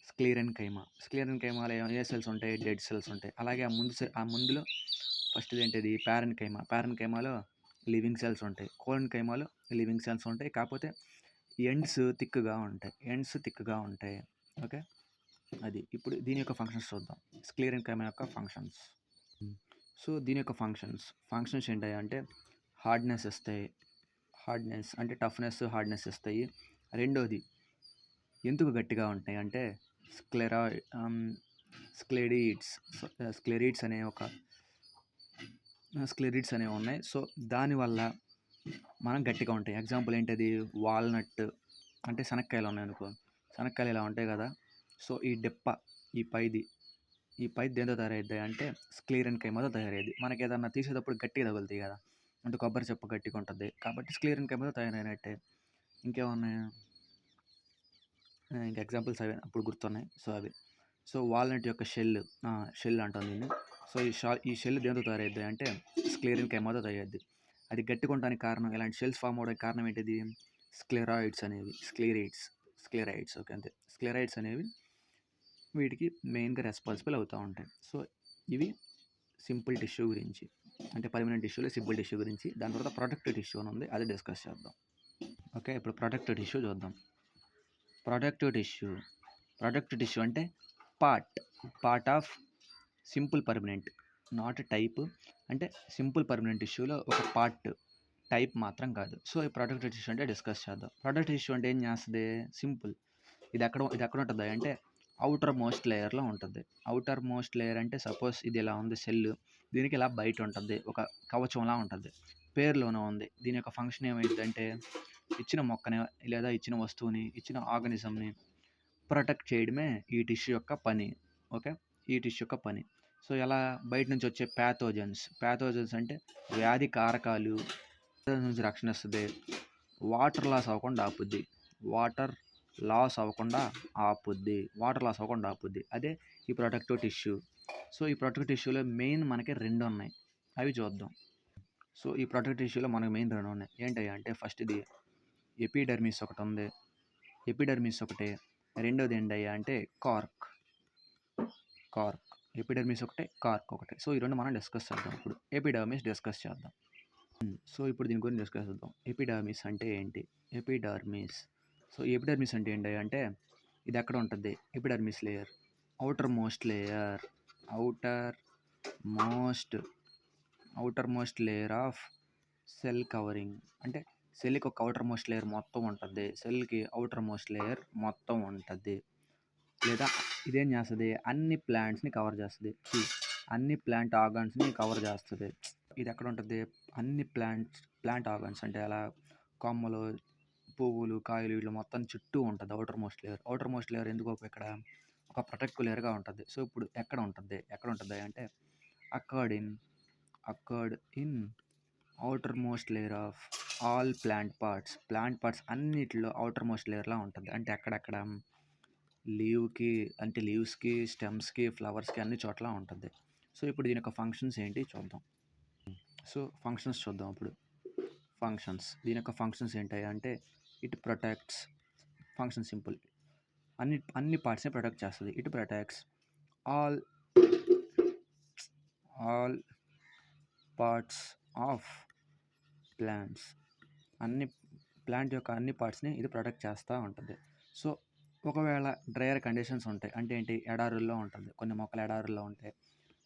స్క్లీరెన్కైమాలో ఏ సెల్స్ ఉంటాయి? డెడ్ సెల్స్ ఉంటాయి. అలాగే ఆ ముందులో ఫస్ట్‌ది ఏంటిది? ప్యారెన్కైమాలో లివింగ్ సెల్స్ ఉంటాయి. కోలెన్కైమాలో లివింగ్ సెల్స్ ఉంటాయి. కాకపోతే ఎండ్స్ థిక్‌గా ఉంటాయి. ఓకే. అది. ఇప్పుడు దీని యొక్క ఫంక్షన్స్ చూద్దాం. స్క్లీరెన్కైమా యొక్క ఫంక్షన్స్. సో, దీని యొక్క ఫంక్షన్స్ ఏంటంటే హార్డ్‌నెస్ ఇస్తాయి. హార్డ్‌నెస్ అంటే టఫ్‌నెస్, హార్డ్‌నెస్ ఇస్తాయి. రెండోది ఎందుకు గట్టిగా ఉంటాయి అంటే స్క్లెరీడ్స్ స్క్లెరీడ్స్ అనేవి ఉన్నాయి. సో, దానివల్ల మనం గట్టిగా ఉంటాయి. ఎగ్జాంపుల్ ఏంటది? వాల్‌నట్ అంటే శనక్కాయలు ఉన్నాయనుకో. శనక్కాయలు ఇలా ఉంటాయి కదా! సో, ఈ పైది దేనితో తయారయిద్ది అంటే స్క్లీరెన్కైమాతో తయారయ్యిద్ది. మనకేదన్నా తీసేటప్పుడు గట్టిగా తగులుతాయి కదా! అంటే కొబ్బరి చెప్ప గట్టిగా ఉంటది. కాబట్టి స్క్లీరెన్కైమాతో తయారైనట్టే. ఇంకేమున్నాయి? ఇంక ఎగ్జాంపుల్స్ అవే అప్పుడు గుర్తున్నాయి. సో, అవి. సో, వాల్‌నట్ యొక్క షెల్ అంటాం దీన్ని. సో, ఈ షెల్ దేనితో తయారయ్యిద్ది అంటే స్క్లీరెన్కైమాతో తయారయ్యిద్ది. అది గట్టిగా ఉండడానికి కారణం, ఇలాంటి షెల్స్ ఫార్మ్ అవ్వడానికి కారణం ఏంటిది? స్క్లెరైడ్స్ ఓకే అంతే. స్క్లెరైడ్స్ అనేవి వీటికి మెయిన్‌గా రెస్పాన్సిబుల్ అవుతా ఉంటాయి. సో, ఇవి సింపుల్ టిష్యూ గురించి. అంటే పర్మనెంట్ టిష్యూలో సింపుల్ టిష్యూ గురించి. దాని తర్వాత ప్రొటెక్టివ్ టిష్యూ అని ఉంది. అది డిస్కస్ చేద్దాం. ఓకే. ఇప్పుడు ప్రొటెక్టివ్ టిష్యూ చూద్దాం. ప్రొటెక్టివ్ టిష్యూ అంటే part of simple permanent, not type. అంటే సింపుల్ పర్మనెంట్ టిష్యూలో ఒక పార్ట్, టైప్ మాత్రం కాదు. సో, ఈ ప్రొటెక్టివ్ టిష్యూ అంటే డిస్కస్ చేద్దాం. ప్రొటెక్టివ్ టిష్యూ అంటే ఏం చేస్తుంది? సింపుల్. ఇది ఎక్కడ ఉంటుంది అంటే ఔటర్ మోస్ట్ లేయర్లో ఉంటుంది. ఔటర్ మోస్ట్ లేయర్ అంటే సపోజ్ ఇది ఇలా ఉంది సెల్. దీనికి ఇలా బయట ఉంటుంది. ఒక కవచంలా ఉంటుంది. పేరులోనే ఉంది. దీని యొక్క ఫంక్షన్ ఏమైందంటే ఇచ్చిన మొక్కని లేదా ఇచ్చిన వస్తువుని, ఇచ్చిన ఆర్గానిజంని ప్రొటెక్ట్ చేయడమే ఈ టిష్యూ యొక్క పని. ఓకే. ఈ టిష్యూ యొక్క పని. సో, ఎలా? బయట నుంచి వచ్చే ప్యాథోజన్స్ అంటే వ్యాధి కారకాలు నుంచి రక్షణ ఇస్తుంది. వాటర్ లాస్ అవ్వకుండా ఆపుద్ది. అదే ఈ ప్రొటెక్టివ్ టిష్యూ. సో, ఈ ప్రొటెక్టివ్ టిష్యూలో మెయిన్ మనకి 2 ఉన్నాయి. అవి చూద్దాం. సో, ఈ ప్రొటెక్టివ్ టిష్యూలో మనకి మెయిన్ 2 ఉన్నాయి. ఏంటయ్యా అంటే ఫస్ట్‌ది ఎపిడర్మిస్ ఒకటుంది. ఎపిడర్మిస్ ఒకటి. రెండోది ఏంటయ్యా అంటే కార్క్. ఎపిడర్మిస్ ఒకటి, కార్క్ ఒకటి. సో, ఈ 2 మనం డిస్కస్ చేద్దాం ఇప్పుడు. ఎపిడర్మిస్ డిస్కస్ చేద్దాం. సో, ఇప్పుడు దీని గురించి డిస్కస్ చేద్దాం. ఎపిడర్మిస్ అంటే ఏంటి? సో, ఎపిడర్మిస్ అంటే ఏంటయ్యా అంటే ఇది ఎక్కడ ఉంటుంది? Epidermis layer. Outer most layer of cell covering. అంటే సెల్‌కి ఒక ఔటర్ మోస్ట్ లేయర్ మొత్తం ఉంటుంది. లేదా ఇదేం చేస్తది? అన్ని ప్లాంట్స్‌ని కవర్ చేస్తది. అన్ని ప్లాంట్ ఆర్గాన్స్‌ని కవర్ చేస్తది. ఇది ఎక్కడ ఉంటది? అన్ని ప్లాంట్ ఆర్గాన్స్ అంటే అలా కొమ్మలు, పువ్వులు, కాయలు వీళ్ళు మొత్తం చుట్టూ ఉంటది ఔటర్ మోస్ట్ లేయర్ ఎందుకు ఇక్కడ? ఒక ప్రొటెక్టివ్ లేయర్‌గా ఉంటది. సో, ఇప్పుడు ఎక్కడ ఉంటది అంటే occurred in outer most layer of all plant parts అన్నిటిలో ఔటర్ మోస్ట్ లేయర్‌లా ఉంటది. అంటే ఎక్కడెక్కడ? లీవ్స్‌కి, స్టెమ్స్‌కి, ఫ్లవర్స్‌కి అన్ని చోట్ల ఉంటుంది. సో, ఇప్పుడు దీని యొక్క ఫంక్షన్స్ ఏంటి చూద్దాం. సో, ఫంక్షన్స్ చూద్దాం ఇప్పుడు. దీని యొక్క ఫంక్షన్స్ ఏంటయ్యా అంటే ఇట్ ప్రొటెక్ట్స్. Function simple. అన్ని పార్ట్స్‌ని ప్రొటెక్ట్ చేస్తది. It protects all parts of plants. Plant యొక్క అన్ని పార్ట్స్‌ని ఇది ప్రొటెక్ట్ చేస్తూ ఉంటుంది. సో, ఒకవేళ డ్రైయర్ కండిషన్స్ ఉంటాయి. అంటే ఏంటి? ఎడారుల్లో ఉంటుంది. కొన్ని మొక్కలు ఎడారుల్లో ఉంటాయి.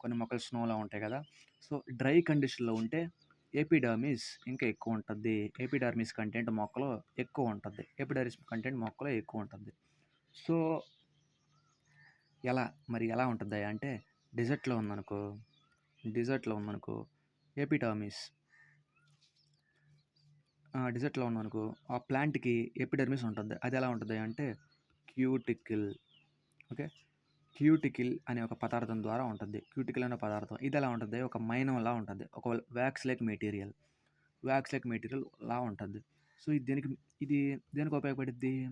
కొన్ని మొక్కలు స్నోలో ఉంటాయి కదా! సో, డ్రై కండిషన్‌లో ఉంటే ఎపిడర్మిస్ ఇంకా ఎక్కువ ఉంటుంది. ఎపిడర్మిస్ కంటెంట్ మొక్కలో ఎక్కువ ఉంటుంది. సో, ఎలా ఉంటుందయ్యా అంటే డెజర్ట్‌లో ఉందనుకో, డిజర్ట్‌లో ఉందనుకో ఎపిడర్మిస్. డిజర్ట్‌లో ఉందనుకో ఆ ప్లాంట్‌కి ఎపిడర్మిస్ ఉంటది. అది ఎలా ఉంటది అంటే క్యూటికిల్. ఓకే. క్యూటికిల్ అనే ఒక పదార్థం ద్వారా ఉంటది. క్యూటికిల్ అనే పదార్థం ఇది ఎలా ఉంటది? ఒక మైనంలా ఉంటది. ఒక wax like material. Wax like మెటీరియల్‌లా ఉంటది. సో, ఇది దేనికి ఉపయోగపడిద్ది?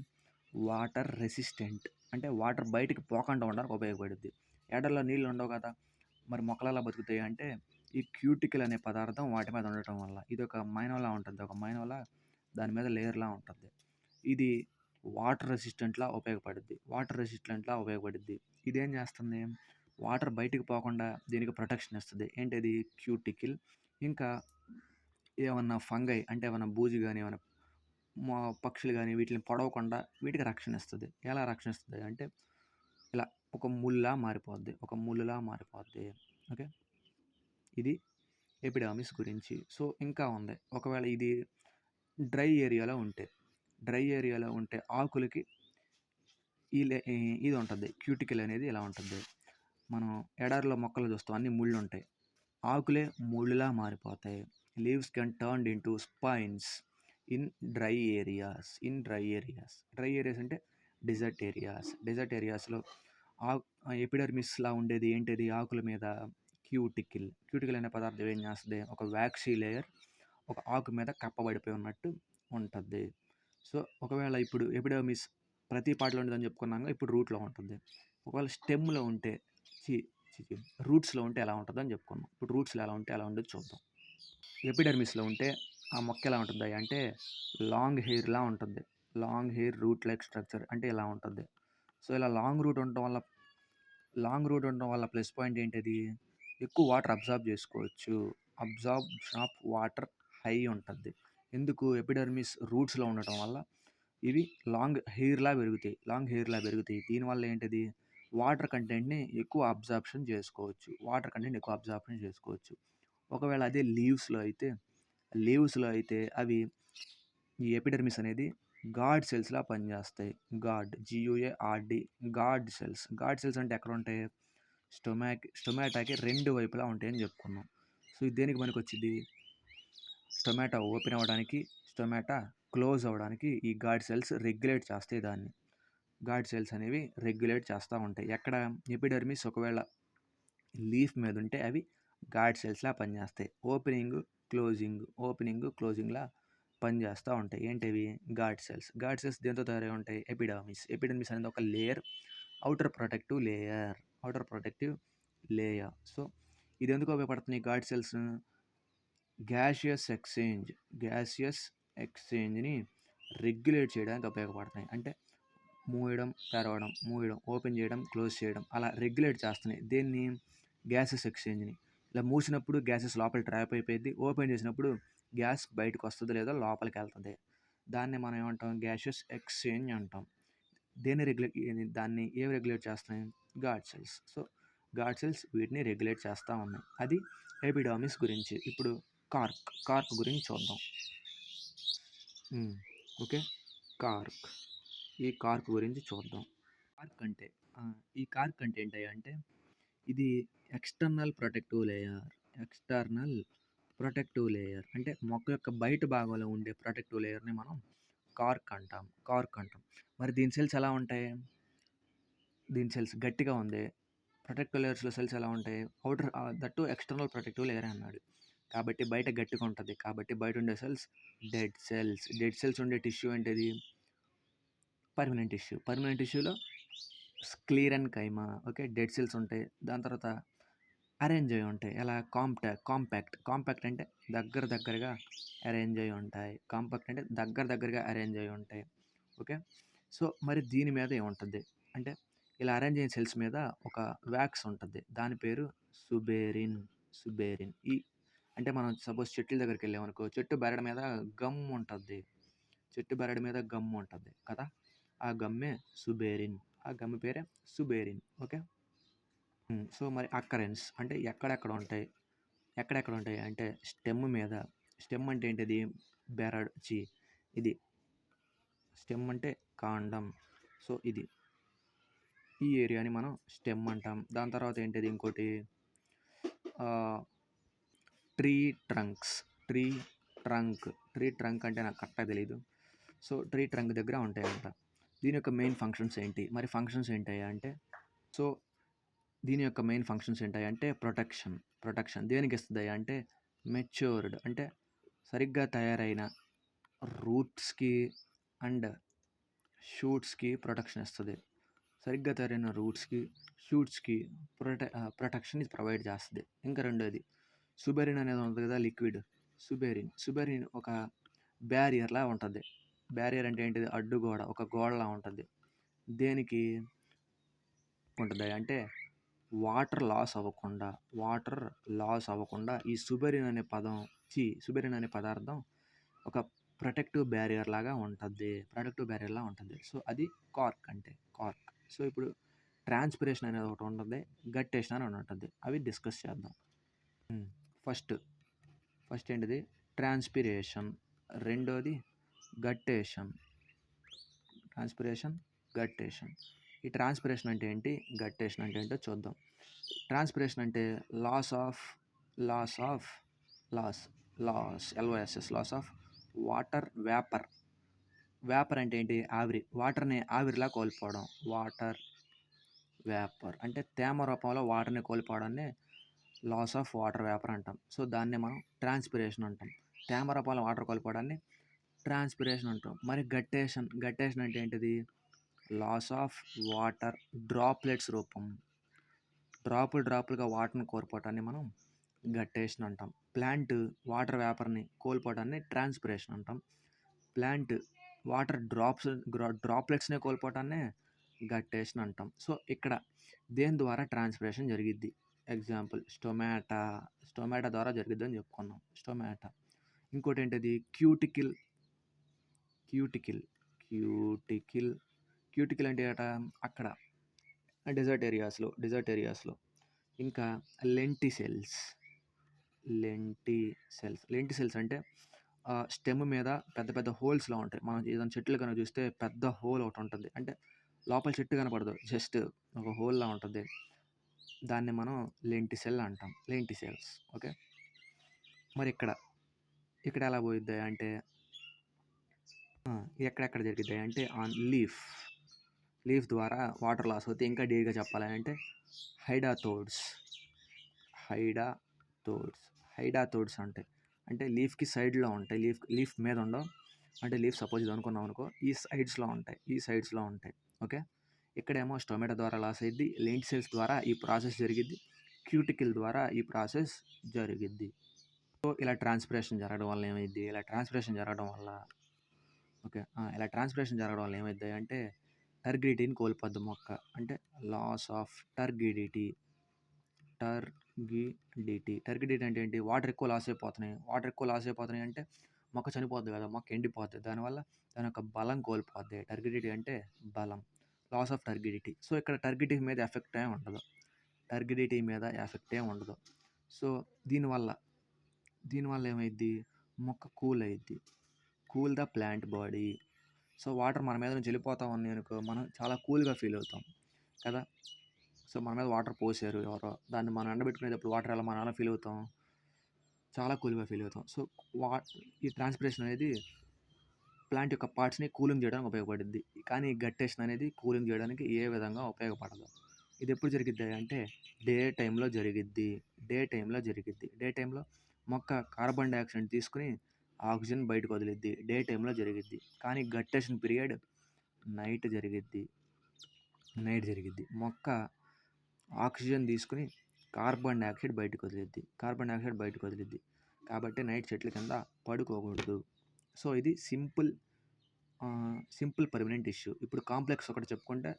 Water resistant. అంటే వాటర్ బయటికి పోకుండా ఉండడానికి ఉపయోగపడిద్ది. ఎడారిలో నీళ్ళు ఉండవు కదా! మరి మొక్కలెలా బతుకుతాయి అంటే, ఈ క్యూటికల్ అనే పదార్థం వాటి మీద ఉండటం వల్ల. ఇదొక మైనంలా ఉంటది. ఒక మైనంలా దాని మీద లేయర్‌లా ఉంటది. ఇది వాటర్ రెసిస్టెంట్‌లా ఉపయోగపడిద్ది. ఇదేం చేస్తుంది? వాటర్ బయటికి పోకుండా దీనికి ప్రొటెక్షన్ ఇస్తది. ఏంటది? క్యూటికిల్. ఇంకా ఏమన్నా ఫంగై అంటే ఏమన్నా బూజు గాని, ఏమన్నా పక్షులు గాని వీటిని పొడవకుండా వీటికి రక్షణ ఇస్తది. ఎలా రక్షణ ఇస్తది అంటే, ఇలా ఒక ముల్లులా మారిపోద్ది. ఓకే. ఇది ఎపిడర్మిస్ గురించి. సో, ఇంకా ఉంది. ఒకవేళ ఇది డ్రై ఏరియాలో ఉంటే, ఆకులకి ఇది ఉంటది. క్యూటికల్ అనేది ఇలా ఉంటది. మనం ఎడారిలో మొక్కలు చూస్తాం. అన్నీ ముళ్ళుంటాయి. ఆకులే ముళ్ళులా మారిపోతాయి. Leaves can turned into spines in dry areas. Dry areas అంటే డెజర్ట్ ఏరియాస్‌లో ఎపిడర్మిస్‌లా ఉండేది ఏంటిది? ఆకుల మీద క్యూటికిల్. క్యూటికిల్ అనే పదార్థం ఏం చేస్తది? ఒక వాక్సీ లేయర్ ఒక ఆకు మీద కప్పబడిపోయి ఉన్నట్టు ఉంటది. సో, ఒకవేళ ఇప్పుడు ఎపిడర్మిస్ ప్రతి పార్ట్‌లో ఉండదని చెప్పుకున్నాంగా. ఇప్పుడు రూట్‌లో ఉంటుంది. ఒకవేళ స్టెమ్‌లో ఉంటే ఛీ! ఛీ! ఛీ! రూట్స్‌లో ఉంటే ఎలా ఉంటదని చెప్పుకున్నాం. ఇప్పుడు రూట్స్‌లో ఎలా ఉంటే ఎలా ఉండేదో చూద్దాం. ఎపిడర్మిస్‌లో ఉంటే ఆ మొక్క ఎలా ఉంటది అంటే లాంగ్ హెయిర్‌లా ఉంటుంది. Long hair route like structure అంటే ఇలా ఉంటది. సో, ఇలా లాంగ్ రూట్ ఉండడం వల్ల ప్లస్ పాయింట్ ఏంటది? ఎక్కువ వాటర్ అబ్జార్బ్ చేసుకోవచ్చు. అబ్జార్ప్షన్ ఆఫ్ వాటర్ హై ఉంటది. ఎందుకు? ఎపిడర్మిస్ రూట్స్‌లో ఉండటం వల్ల ఇవి లాంగ్ హెయిర్‌లా పెరుగుతాయి. దీనివల్ల ఏంటిది? వాటర్ కంటెంట్‌ని ఎక్కువ అబ్జార్ప్షన్ చేసుకోవచ్చు. ఒకవేళ అదే లీవ్స్‌లో అయితే అవి ఈ ఎపిడర్మిస్ అనేది గార్డ్ సెల్స్‌లా పనిచేస్తాయి. జీయూఏఆర్‌డీ గార్డ్ సెల్స్ అంటే ఎక్కడుంటాయి? స్టొమాటాకి 2 వైపులా ఉంటాయని చెప్పుకున్నాం. సో, ఇది దేనికి పనికొచ్చిద్ది? స్టొమాటా ఓపెన్ అవ్వడానికి, స్టొమాటా క్లోజ్ అవ్వడానికి ఈ గార్డ్ సెల్స్ రెగ్యులేట్ చేస్తాయి దాన్ని. గార్డ్ సెల్స్ అనేవి రెగ్యులేట్ చేస్తా ఉంటాయి. ఎక్కడ? ఎపిడర్మిస్ ఒకవేళ లీఫ్ మీద ఉంటే అవి గార్డ్ సెల్స్‌లా పనిచేస్తాయి. క్లోజింగ్‌లా పనిచేస్తా ఉంటాయి. ఏంటివి? గార్డ్ సెల్స్ దేంతో తయారై ఉంటాయి? ఎపిడర్మిస్ అనేది ఒక layer. Outer protective layer. So, ఇది ఎందుకు ఉపయోగపడుతుంది గార్డ్ సెల్స్? గ్యాసియస్ ఎక్స్చేంజ్‌ని రెగ్యులేట్ చేయడానికి ఉపయోగపడతాయి. అంటే తెరవడం, ఓపెన్ చేయడం, క్లోజ్ చేయడం అలా రెగ్యులేట్ చేస్తున్నాయి. దేన్ని? గ్యాసెస్ ఎక్స్చేంజ్‌ని. ఇలా మూసినప్పుడు గ్యాసెస్ లోపల ట్రాప్ అయిపోయిద్ది. ఓపెన్ చేసినప్పుడు గ్యాస్ బయటకు వస్తదో లేదో లోపలికెళ్తది. దాన్ని మనం ఏమంటాం? గ్యాసియస్ ఎక్స్చేంజ్ అంటాం. దాన్ని ఏవి రెగ్యులేట్ చేస్తున్నాయి? Guard cells. So, guard cells వీటిని రెగ్యులేట్ చేస్తా ఉన్నాయి. అది ఎపిడర్మిస్ గురించి. ఇప్పుడు కార్క్ గురించి చూద్దాం. ఓకే. కార్క్. ఈ కార్క్ గురించి చూద్దాం. కార్క్ అంటే ఈ కార్క్ అంటే ఏంటంటే ఇది ఎక్స్టర్నల్ ప్రొటెక్టివ్ లేయర్ అంటే మొక్క యొక్క బయట భాగంలో ఉండే ప్రొటెక్టివ్ లేయర్‌ని మనం కార్క్ అంటాం. మరి దీని సెల్స్ ఎలా ఉంటాయి? దీని సెల్స్ గట్టిగా ఉంది. ప్రొటెక్టివ్ లేయర్స్‌లో సెల్స్ ఎలా ఉంటాయి? దట్టు ఎక్స్టర్నల్ ప్రొటెక్టివ్ లేయర్ అన్నాడు. కాబట్టి బయట గట్టిగా ఉంటది. కాబట్టి బయట ఉండే సెల్స్ డెడ్ సెల్స్ ఉండే టిష్యూ ఏంటిది? పర్మనెంట్ టిష్యూలో స్క్లీరెన్కైమా. ఓకే. డెడ్ సెల్స్ ఉంటాయి. దాని తర్వాత అరేంజ్ అయ్యి ఉంటాయి. ఎలా? కాంపాక్ట్ అంటే దగ్గరగా అరేంజ్ అయ్యి ఉంటాయి. ఓకే. సో, మరి దీని మీద ఏముంటది? అంటే ఇలా అరేంజ్ అయిన సెల్స్ మీద ఒక వాక్స్ ఉంటది. దాని పేరు సుబెరిన్. అంటే మనం సపోజ్ చెట్ల దగ్గరికి వెళ్ళామనుకో, చెట్టు బెరడు మీద గమ్ ఉంటది. కదా! ఆ గమ్మే సుబెరిన్. ఆ గమ్ పేరే సుబెరిన్. ఓకే. సో, మరి అక్కరెన్స్ అంటే ఎక్కడెక్కడ ఉంటాయి అంటే స్టెమ్ అంటే ఏంటిది? ఇది స్టెమ్ అంటే కాండం. సో, ఈ ఏరియాని మనం స్టెమ్ అంటాం. దాని తర్వాత ఏంటిది ఇంకోటి ట్రీ ట్రంక్స్. ట్రీ ట్రంక్ అంటే నాకు కరెక్ట్‌గా తెలీదు. సో, ట్రీ ట్రంక్ దగ్గర ఉంటాయంట. దీని యొక్క మెయిన్ ఫంక్షన్స్ ఏంటి? మరి ఫంక్షన్స్ ఏంటయ్యా అంటే, సో, దీని యొక్క మెయిన్ ఫంక్షన్స్ ఏంటంటే ప్రొటెక్షన్ దేనికిస్తదయ్యా అంటే మెచ్యూర్డ్ అంటే సరిగ్గా తయారైన రూట్స్‌కి అండ్ షూట్స్‌కి ప్రొటెక్షన్ ఇస్తది. సరిగ్గా తయారైన రూట్స్‌కి, షూట్స్‌కి ప్రొటెక్షన్ ఇది ప్రొవైడ్ చేస్తది. ఇంకా రెండోది సుబెరిన్ అనేది ఉంటది కదా లిక్విడ్. సుబెరిన్ ఒక బ్యారియర్‌లా ఉంటది. బ్యారియర్ అంటే ఏంటిది? అడ్డుగోడ. ఒక గోడలా ఉంటది. దేనికి ఉంటది అంటే వాటర్ లాస్ అవ్వకుండా ఈ సుబెరిన్ అనే పదార్థం ఒక ప్రొటెక్టివ్ బ్యారియర్ లాగా ఉంటది. సో, అది కార్క్. సో, ఇప్పుడు ట్రాన్స్పిరేషన్ అనేది ఒకటి ఉంటది. గట్టేషన్ అని ఉంటది. అవి డిస్కస్ చేద్దాం. ఫస్ట్ ఏంటిది? ట్రాన్స్పిరేషన్. రెండోది గట్టేషన్. ఈ ట్రాన్స్పిరేషన్ అంటే ఏంటి? గట్టేషన్ అంటే ఏంటో చూద్దాం. ట్రాన్స్పిరేషన్ అంటే లాస్ ఆఫ్ వాటర్ వేపర్ అంటే ఏంటి? ఆవిరి. వాటర్‌ని ఆవిరిలా కోల్పోవడం. వాటర్ వేపర్ అంటే తేమ రూపంలో వాటర్‌ని కోల్పోవడాన్ని లాస్ ఆఫ్ వాటర్ వేపర్ అంటాం. సో, దాన్నే మనం ట్రాన్స్పిరేషన్ అంటాం. తేమ రూపంలో వాటర్ కోల్పోవడాన్ని ట్రాన్స్పిరేషన్ అంటాం. మరి గట్టేషన్ అంటే ఏంటిది? లాస్ ఆఫ్ వాటర్ డ్రాప్లెట్స్ రూపం. డ్రాపులుగా వాటర్‌ని కోల్పోవటాన్ని మనం గట్టేషన్ అంటాం. ప్లాంట్ వాటర్ వేపర్‌ని కోల్పోవడాన్ని ట్రాన్స్పిరేషన్ అంటాం. ప్లాంట్ వాటర్ డ్రాప్లెట్స్‌ని కోల్పోవటాన్నే గట్టేషన్ అంటాం. సో, ఇక్కడ దేని ద్వారా ట్రాన్స్పిరేషన్ జరిగిద్ది? ఎగ్జాంపుల్ స్టొమాటా ద్వారా జరిగిద్దని చెప్పుకున్నాం. ఇంకోటి ఏంటిది? క్యూటికిల్ అంటే ఏట? అక్కడ డెజర్ట్ ఏరియాస్‌లో. ఇంకా లెంటిసెల్స్ అంటే స్టెమ్ మీద పెద్ద హోల్స్‌లా ఉంటాయి. మనం ఏదైనా చెట్లు కనుక చూస్తే పెద్ద హోల్ ఒకటి ఉంటుంది. అంటే లోపల చెట్టు కనపడదు. జస్ట్ ఒక హోల్‌లా ఉంటది. దాన్ని మనం లెంటిసెల్ అంటాం. ఓకే. మరి ఇక్కడ ఎలా పోయిద్ది అంటే ఎక్కడెక్కడ జరిగిద్ది అంటే ఆన్ లీఫ్ ద్వారా వాటర్ లాస్ అవుతాయి. ఇంకా డీప్‌గా చెప్పాలంటే హైడాథోడ్స్ ఉంటాయి. అంటే లీఫ్‌కి సైడ్‌లో ఉంటాయి. లీఫ్ మీద ఉండవు. అంటే లీఫ్ సపోజ్ ఇది అనుకున్నాం అనుకో, ఈ సైడ్స్‌లో ఉంటాయి. ఓకే. ఇక్కడేమో స్టొమాటో ద్వారా లాస్ అయ్యిద్ది. లెంటిసెల్స్ ద్వారా ఈ ప్రాసెస్ జరిగిద్ది. క్యూటికిల్ ద్వారా ఈ ప్రాసెస్ జరిగిద్ది. సో, ఇలా ట్రాన్స్పిరేషన్ జరగడం వల్ల ఏమైద్ది? ఇలా ట్రాన్స్పిరేషన్ జరగడం వల్ల ఏమైద్ది అంటే టర్గిడిటీని కోల్పోద్ది మొక్క. అంటే లాస్ ఆఫ్ టర్గిడిటీ అంటే ఏంటి? వాటర్ ఎక్కువ లాస్ అయిపోతున్నాయి అంటే మొక్క చనిపోద్ది కదా! మొక్క ఎండిపోద్ది. దానివల్ల దాని యొక్క బలం కోల్పోద్ది. టర్గిడిటీ అంటే బలం. Loss of టర్గిడిటీ. సో, ఇక్కడ టర్గిడిటీ మీద ఎఫెక్ట్ ఏం ఉండదు. సో, దీనివల్ల ఏమైద్ది? మొక్క కూల్ అయిద్ది. Cool the plant body. So, water మన మీద నుంచి వెళ్ళిపోతా ఉన్నాయి అనుకో, మనం చాలా కూల్‌గా ఫీల్ అవుతాం కదా! సో, మన మీద వాటర్ పోసారు ఎవరో, దాన్ని మనం ఎండబెట్టుకునేటప్పుడు వాటర్ మనం ఎలా ఫీల్ అవుతాం? చాలా కూల్‌గా ఫీల్ అవుతాం. సో, ఈ ట్రాన్స్పిరేషన్ అనేది ప్లాంట్ యొక్క పార్ట్స్‌ని కూలింగ్ చేయడానికి ఉపయోగపడిద్ది. కానీ గట్టేషన్ అనేది కూలింగ్ చేయడానికి ఏ విధంగా ఉపయోగపడదు. ఇది ఎప్పుడు జరిగిద్ది అంటే డే టైంలో జరిగిద్ది. డే టైంలో మొక్క కార్బన్ డయాక్సైడ్ తీసుకుని ఆక్సిజన్ బయటకు వదిలిద్ది. డే టైంలో జరిగిద్ది. కానీ గట్టేషన్ పీరియడ్ నైట్ జరిగిద్ది. మొక్క ఆక్సిజన్ తీసుకుని కార్బన్ డయాక్సైడ్ బయటకు వదిలిద్ది. కాబట్టి నైట్ చెట్ల కింద పడుకోకూడదు. సో, ఇది సింపుల్ పర్మనెంట్ ఇష్యూ. ఇప్పుడు కాంప్లెక్స్ ఒకటి చెప్పుకుంటే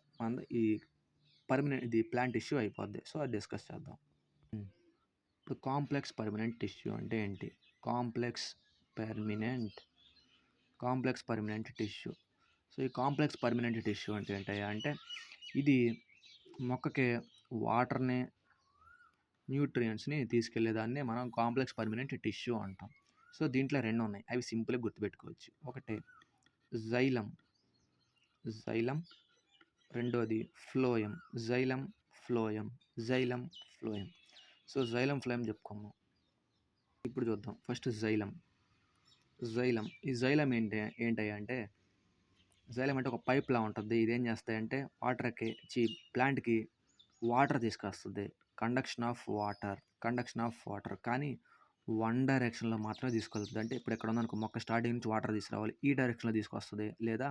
ఇది ప్లాంట్ ఇష్యూ అయిపోద్ది. సో, అది డిస్కస్ చేద్దాం. ఇప్పుడు కాంప్లెక్స్ పర్మనెంట్ టిష్యూ అంటే ఏంటి? Complex permanent tissue. సో, ఈ కాంప్లెక్స్ పర్మనెంట్ టిష్యూ అంటే ఏంటయ్యా అంటే ఇది మొక్కకి వాటర్‌ని, న్యూట్రియంట్స్‌ని తీసుకెళ్లేదాన్ని మనం కాంప్లెక్స్ పర్మనెంట్ టిష్యూ అంటాం. సో, దీంట్లో 2 ఉన్నాయి. అవి సింపుల్‌గా గుర్తుపెట్టుకోవచ్చు. ఒకటి జైలం. రెండోది ఫ్లోయం. సో జైలం ఫ్లోయం చెప్పుకున్నాం. ఇప్పుడు చూద్దాం ఫస్ట్ జైలం. ఈ జైలం ఏంటయ్యా అంటే జైలం అంటే ఒక పైప్లా ఉంటుంది. ఇదేం చేస్తాయంటే ప్లాంట్కి వాటర్ తీసుకొస్తుంది. కండక్షన్ ఆఫ్ వాటర్ కానీ వన్ డైరెక్షన్లో మాత్రమే తీసుకెళ్తుంది. అంటే ఇప్పుడు ఎక్కడ ఉందనుకో మొక్క స్టార్టింగ్ నుంచి వాటర్ తీసుకురావాలి, ఈ డైరెక్షన్లో తీసుకొస్తుంది, లేదా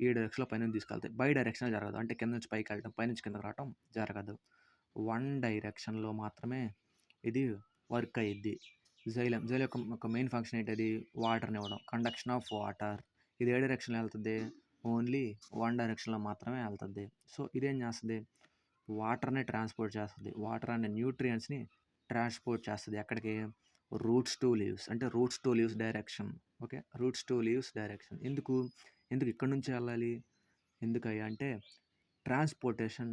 ఈ డైరెక్షన్లో పైన తీసుకెళ్తాయి. బై డైరెక్షన్లో జరగదు, అంటే కింద నుంచి పైకి వెళ్ళడం, పైనుంచి కిందకి రావడం జరగదు. వన్ డైరెక్షన్లో మాత్రమే ఇది వర్క్ అయ్యిద్ది. జైలం యొక్క మెయిన్ ఫంక్షన్ ఏంటది? వాటర్ని ఇవ్వడం, కండక్షన్ ఆఫ్ వాటర్. ఇది ఏ డైరెక్షన్లో వెళ్తుంది? ఓన్లీ వన్ డైరెక్షన్లో మాత్రమే వెళ్తుంది. సో ఇదేం చేస్తుంది? వాటర్ని ట్రాన్స్పోర్ట్ చేస్తుంది. వాటర్ అనే న్యూట్రియంట్స్ని ట్రాన్స్పోర్ట్ చేస్తుంది ఎక్కడికి? రూట్స్ టు లీవ్స్, అంటే roots to leaves direction. Okay, roots to leaves direction. ఎందుకు ఇక్కడ నుంచి వెళ్ళాలి? ఎందుకయ్యా అంటే ట్రాన్స్పిరేషన్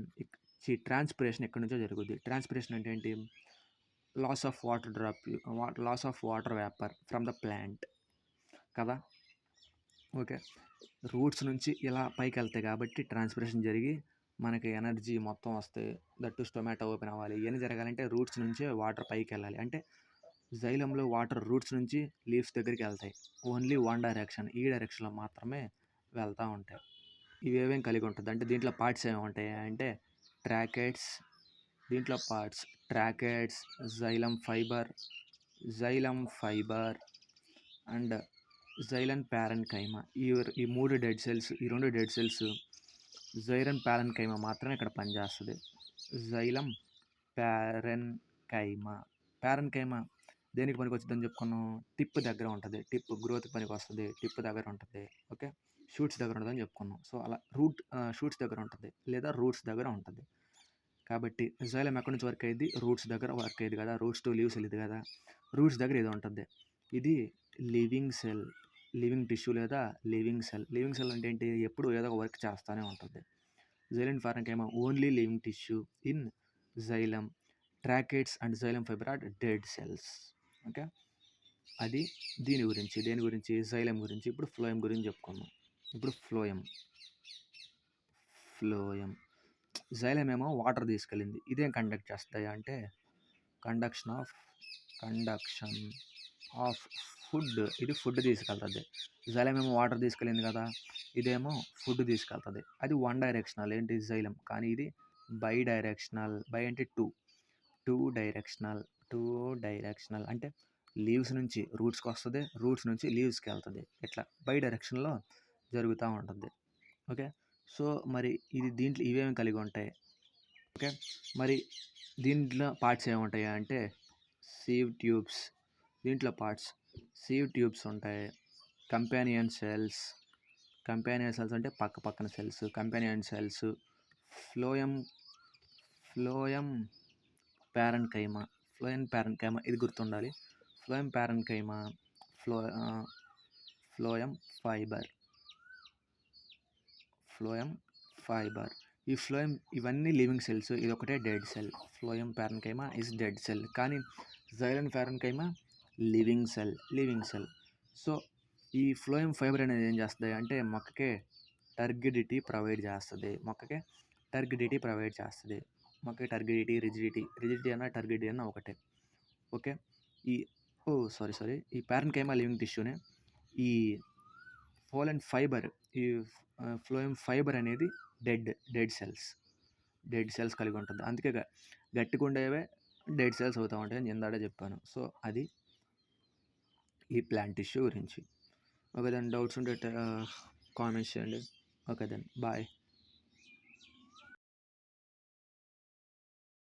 ఎక్కడి నుంచో జరుగుద్ది. ట్రాన్స్పిరేషన్ అంటే ఏంటి? Loss of water vapour from the plant కదా. ఓకే, రూట్స్ నుంచి ఇలా పైకి వెళ్తాయి కాబట్టి ట్రాన్స్పిరేషన్ జరిగి మనకి ఎనర్జీ మొత్తం వస్తే దట్టు స్టొమాటో ఓపెన్ అవ్వాలి. ఇవన్నీ జరగాలంటే రూట్స్ నుంచే వాటర్ పైకి వెళ్ళాలి. అంటే జైలంలో వాటర్ రూట్స్ నుంచి లీవ్స్ దగ్గరికి వెళ్తాయి. ఓన్లీ వన్ డైరెక్షన్, ఈ డైరెక్షన్లో మాత్రమే వెళ్తూ ఉంటాయి. ఇవేమేం కలిగి ఉంటుంది అంటే దీంట్లో పార్ట్స్ ఏమి ఉంటాయి అంటే దీంట్లో పార్ట్స్ ట్రాకెట్స్, జైలం ఫైబర్ అండ్ జైలన్ ప్యారెన్కైమా. ఈ మూడు డెడ్ సెల్స్, ఈ రెండు డెడ్ సెల్స్ జైలన్ ప్యారెన్కైమా మాత్రమే ఇక్కడ పనిచేస్తుంది. జైలం ప్యారెన్కైమా దేనికి పనికి వచ్చిందని చెప్పుకున్నాం? టిప్ దగ్గర ఉంటుంది, టిప్ గ్రోత్ పనికి వస్తుంది, టిప్ దగ్గర ఉంటుంది. ఓకే, షూట్స్ దగ్గర ఉంటుందని చెప్పుకున్నాం. సో అలా షూట్స్ దగ్గర ఉంటుంది లేదా రూట్స్ దగ్గర ఉంటుంది. కాబట్టి జైలం ఎక్కడి నుంచి వర్క్ అయ్యింది? రూట్స్ దగ్గర వర్క్ అయ్యింది కదా. రూట్స్ టు లీవ్స్ వెళ్ళింది కదా, రూట్స్ దగ్గర ఇది ఉంటుంది. ఇది లివింగ్ టిష్యూ లేదా లివింగ్ సెల్ అంటే ఏంటి? ఎప్పుడు ఏదో ఒక వర్క్ చేస్తూనే ఉంటుంది. Xylem parenchyma only living tissue in xylem. Tracheids and xylem fibre are dead cells. Okay, అది దేని గురించి? జైలం గురించి. ఇప్పుడు ఫ్లోయం గురించి చెప్పుకుందాం. ఇప్పుడు ఫ్లోయం జైలం ఏమో వాటర్ తీసుకెళ్ళింది. ఇదేం కండక్ట్ చేస్తాయి అంటే కండక్షన్ ఆఫ్ ఫుడ్. ఇది ఫుడ్ తీసుకెళ్తుంది. జైలం ఏమో వాటర్ తీసుకెళ్ళింది కదా, ఇదేమో ఫుడ్ తీసుకెళ్తుంది. అది వన్ డైరెక్షనల్ ఏంటి? జైలం. కానీ ఇది బై డైరెక్షనల్. బై అంటే టూ డైరెక్షనల్ అంటే లీవ్స్ నుంచి రూట్స్కి వస్తుంది, రూట్స్ నుంచి లీవ్స్కి వెళ్తుంది. ఇట్లా బై డైరెక్షన్లో జరుగుతూ ఉంటుంది. ఓకే, సో మరి దీంట్లో ఇవేమి కలిగి ఉంటాయి? ఓకే, మరి దీంట్లో పార్ట్స్ ఏముంటాయి అంటే సీవ్ ట్యూబ్స్. దీంట్లో పార్ట్స్ సీవ్ ట్యూబ్స్ ఉంటాయి. కంపానియన్ సెల్స్ అంటే పక్కన cells, companion cells. Phloem parenchyma ఇది గుర్తుండాలి. Phloem parenchyma, phloem fibre. ఈ ఫ్లోయం ఇవన్నీ లివింగ్ సెల్స్, ఇది ఒకటే dead cell. Phloem parenchyma is dead cell, కానీ xylem parenchyma living cell. So ఈ ఫ్లోయం ఫైబర్ అనేది ఏం చేస్తుంది అంటే మొక్కకే టర్గిడిటీ ప్రొవైడ్ చేస్తుంది. మొక్కకి టర్గిడిటీ, రిజిడిటీ అన్న టర్గిడిటీ అన్న ఒకటే. ఓకే, ఈ ప్యారెన్కైమా లివింగ్ టిష్యూనే. ఈ ఫ్లోయం ఫైబర్ అనేది డెడ్ సెల్స్ కలిగి ఉంటుంది. అందుకే గట్టిగా ఉండేవే డెడ్ సెల్స్ అవుతూ ఉంటాయి అని ఇందాడే చెప్పాను. సో అది ఈ ప్లాంట్ టిష్యూ గురించి. ఓకే, దాని డౌట్స్ ఉంటే కామెంట్స్ చేయండి. Okay then bye.